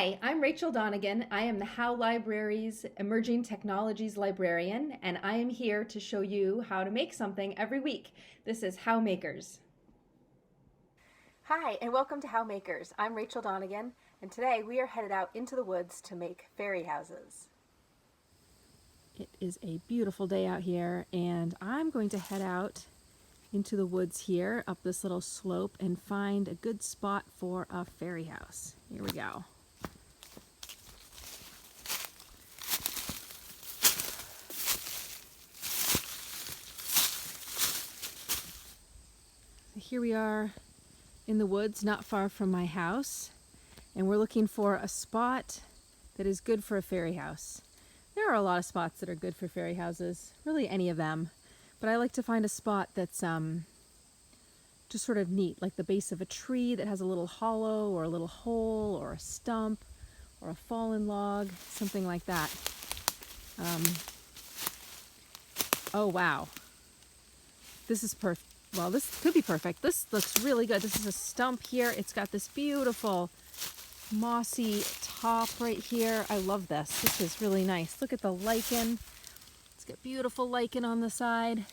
Hi, I'm Rachel Donegan. I am the Howe Library's Emerging Technologies Librarian, and I am here to show you how to make something every week. This is Howe Makers. Hi, and welcome to Howe Makers. I'm Rachel Donegan, and today we are headed out into the woods to make fairy houses. It is a beautiful day out here, and I'm going to head out into the woods here, up this little slope, and find a good spot for a fairy house. Here we go. Here we are in the woods not far from my house, and we're looking for a spot that is good for a fairy house. There are a lot of spots that are good for fairy houses, really any of them, but I like to find a spot that's just sort of neat, like the base of a tree that has a little hollow or a little hole or a stump or a fallen log, something like that. Oh wow, this is perfect. Well, this could be perfect. This looks really good. This is a stump here. It's got this beautiful mossy top right here. I love this. This is really nice. Look at the lichen. It's got beautiful lichen on the side.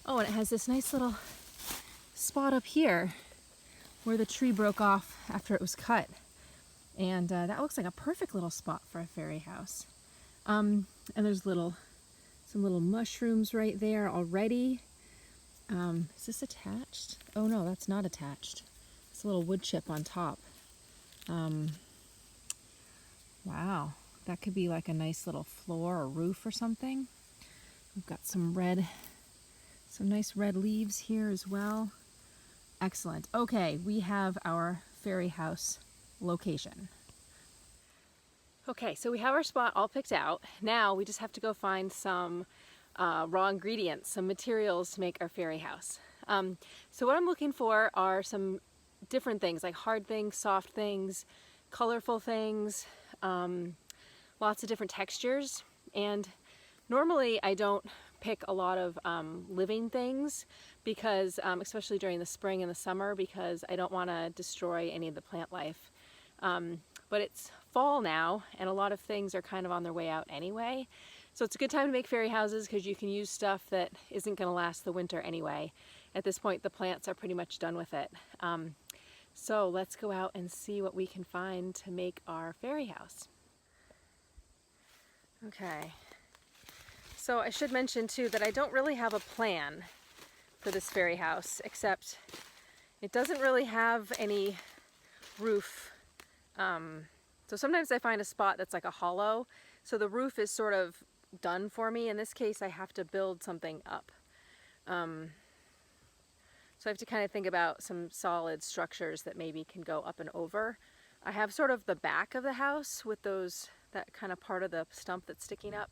Oh, and it has this nice little spot up here where the tree broke off after it was cut. And that looks like a perfect little spot for a fairy house. And there's some little mushrooms right there already. Is this attached? Oh no, that's not attached. It's a little wood chip on top. Wow, that could be like a nice little floor or roof or something. We've got some nice red leaves here as well. Excellent. Okay, we have our fairy house location. Okay, so we have our spot all picked out. Now we just have to go find some raw ingredients, some materials to make our fairy house. So what I'm looking for are some different things, like hard things, soft things, colorful things, lots of different textures. And normally I don't pick a lot of living things because, especially during the spring and the summer, because I don't want to destroy any of the plant life. But it's fall now and a lot of things are kind of on their way out anyway. So it's a good time to make fairy houses because you can use stuff that isn't going to last the winter anyway. At this point, the plants are pretty much done with it. So let's go out and see what we can find to make our fairy house. Okay, so I should mention too that I don't really have a plan for this fairy house, except it doesn't really have any roof. So sometimes I find a spot that's like a hollow, so the roof is sort of done for me. In this case, I have to build something up. So I have to kind of think about some solid structures that maybe can go up and over. I have sort of the back of the house with that kind of part of the stump that's sticking up,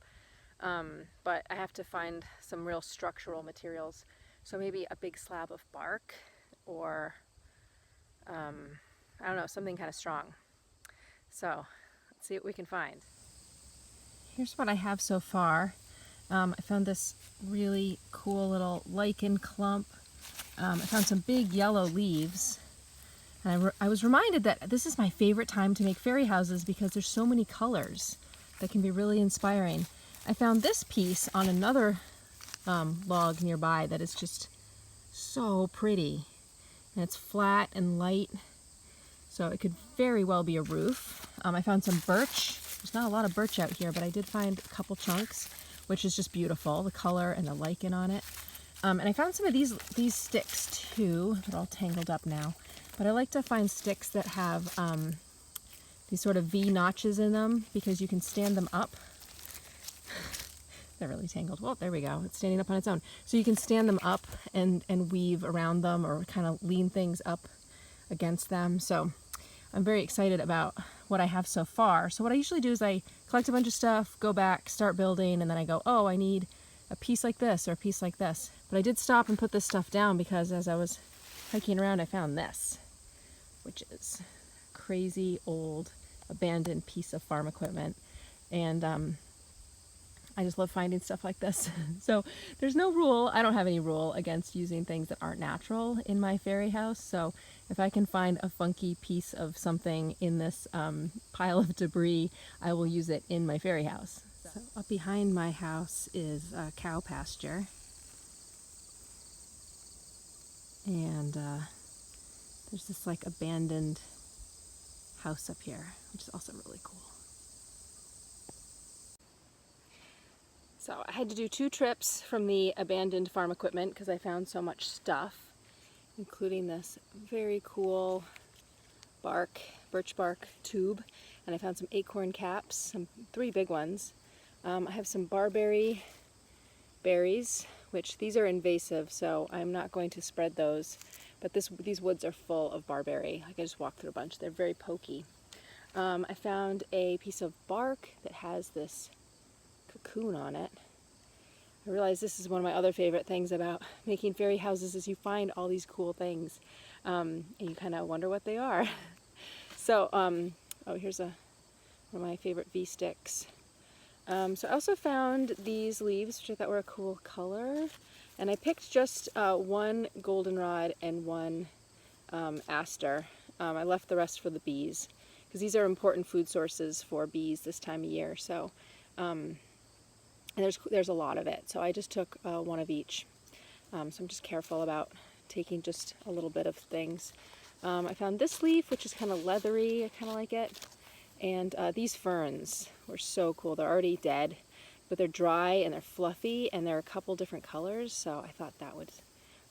but I have to find some real structural materials. So maybe a big slab of bark or, I don't know, something kind of strong. So let's see what we can find. Here's what I have so far. I found this really cool little lichen clump. I found some big yellow leaves. And I was reminded that this is my favorite time to make fairy houses because there's so many colors that can be really inspiring. I found this piece on another log nearby that is just so pretty. And it's flat and light, so it could very well be a roof. I found some birch. There's not a lot of birch out here, but I did find a couple chunks, which is just beautiful, the color and the lichen on it. And I found some of these sticks too. They're all tangled up now. But I like to find sticks that have these sort of V notches in them because you can stand them up. They're really tangled. Well, there we go. It's standing up on its own. So you can stand them up and weave around them or kind of lean things up against them. So I'm very excited about what I have so far. So what I usually do is I collect a bunch of stuff, go back, start building, and then I go, oh, I need a piece like this or a piece like this. But I did stop and put this stuff down because as I was hiking around, I found this, which is a crazy old abandoned piece of farm equipment. And I just love finding stuff like this. So there's no rule, I don't have any rule against using things that aren't natural in my fairy house. So if I can find a funky piece of something in this pile of debris, I will use it in my fairy house. So up behind my house is a cow pasture. And there's this like abandoned house up here, which is also really cool. So I had to do 2 trips from the abandoned farm equipment because I found so much stuff, including this very cool birch bark tube, and I found some acorn caps, 3 big ones. I have some barberry berries, which these are invasive, so I'm not going to spread those, but these woods are full of barberry. Like I just walked through a bunch. They're very pokey. I found a piece of bark that has this cocoon on it. I realize this is one of my other favorite things about making fairy houses is you find all these cool things, and you kind of wonder what they are. So, oh, here's one of my favorite V-sticks. So I also found these leaves, which I thought were a cool color, and I picked just 1 goldenrod and 1 aster. I left the rest for the bees, because these are important food sources for bees this time of year. So, and there's a lot of it. So I just took 1 of each. So I'm just careful about taking just a little bit of things. I found this leaf, which is kind of leathery. I kind of like it. And these ferns were so cool. They're already dead, but they're dry and they're fluffy, and they're a couple different colors. So I thought that was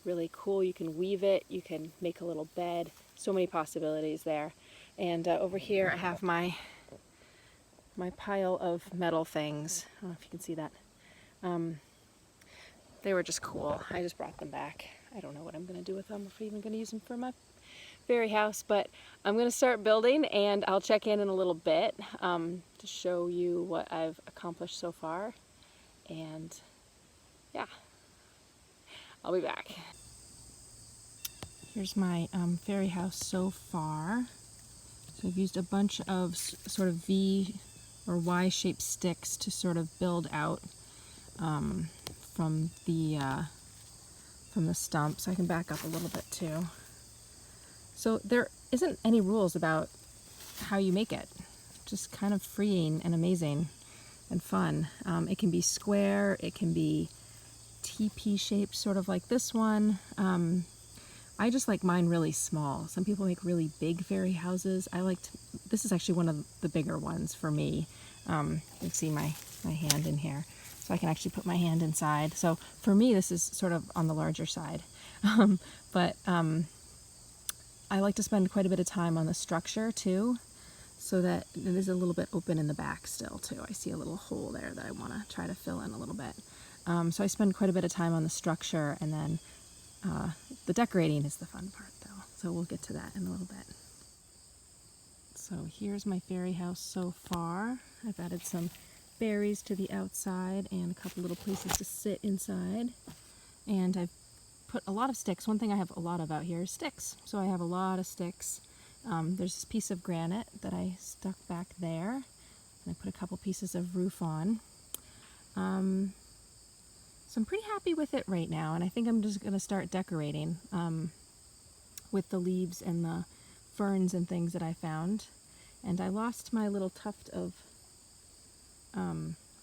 really cool. You can weave it. You can make a little bed. So many possibilities there. And over here I have my pile of metal things. I don't know if you can see that. They were just cool. I just brought them back. I don't know what I'm going to do with them, if I'm even going to use them for my fairy house, but I'm going to start building, and I'll check in a little bit to show you what I've accomplished so far. And yeah, I'll be back. Here's my fairy house so far. So I've used a bunch of sort of V or Y-shaped sticks to sort of build out from the stump. So I can back up a little bit too. So there isn't any rules about how you make it. Just kind of freeing and amazing and fun. It can be square, it can be TP shaped, sort of like this one. I just like mine really small. Some people make really big fairy houses. This is actually one of the bigger ones for me. You can see my hand in here. So I can actually put my hand inside. So for me, this is sort of on the larger side. But I like to spend quite a bit of time on the structure too, so that it is a little bit open in the back still too. I see a little hole there that I want to try to fill in a little bit. So I spend quite a bit of time on the structure, and then the decorating is the fun part though. So we'll get to that in a little bit. So here's my fairy house so far. I've added some berries to the outside and a couple little places to sit inside. And I've put a lot of sticks. One thing I have a lot of out here is sticks. So I have a lot of sticks. There's this piece of granite that I stuck back there, and I put a couple pieces of roof on. So I'm pretty happy with it right now, and I think I'm just going to start decorating with the leaves and the ferns and things that I found. And I lost my little tuft of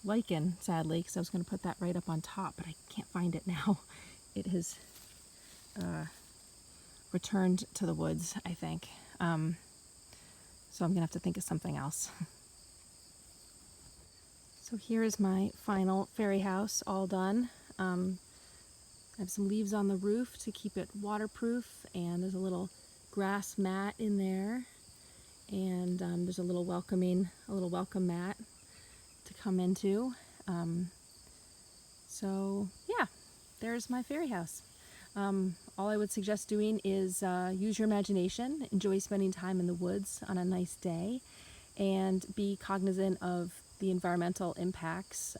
lichen, sadly, because I was going to put that right up on top, but I can't find it now. It has returned to the woods, I think. So I'm going to have to think of something else. So here is my final fairy house, all done. I have some leaves on the roof to keep it waterproof, and there's a little grass mat in there, and there's a little welcome mat to come into. So yeah, there's my fairy house. All I would suggest doing is use your imagination, enjoy spending time in the woods on a nice day, and be cognizant of the environmental impacts.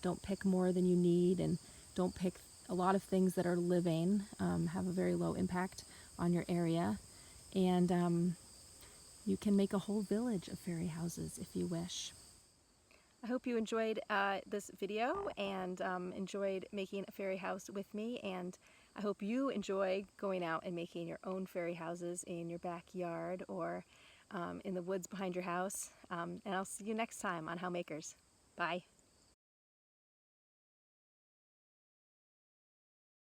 Don't pick more than you need, and don't pick a lot of things that are living, have a very low impact on your area. And you can make a whole village of fairy houses if you wish. I hope you enjoyed this video and enjoyed making a fairy house with me, and I hope you enjoy going out and making your own fairy houses in your backyard or in the woods behind your house. And I'll see you next time on How Makers. Bye.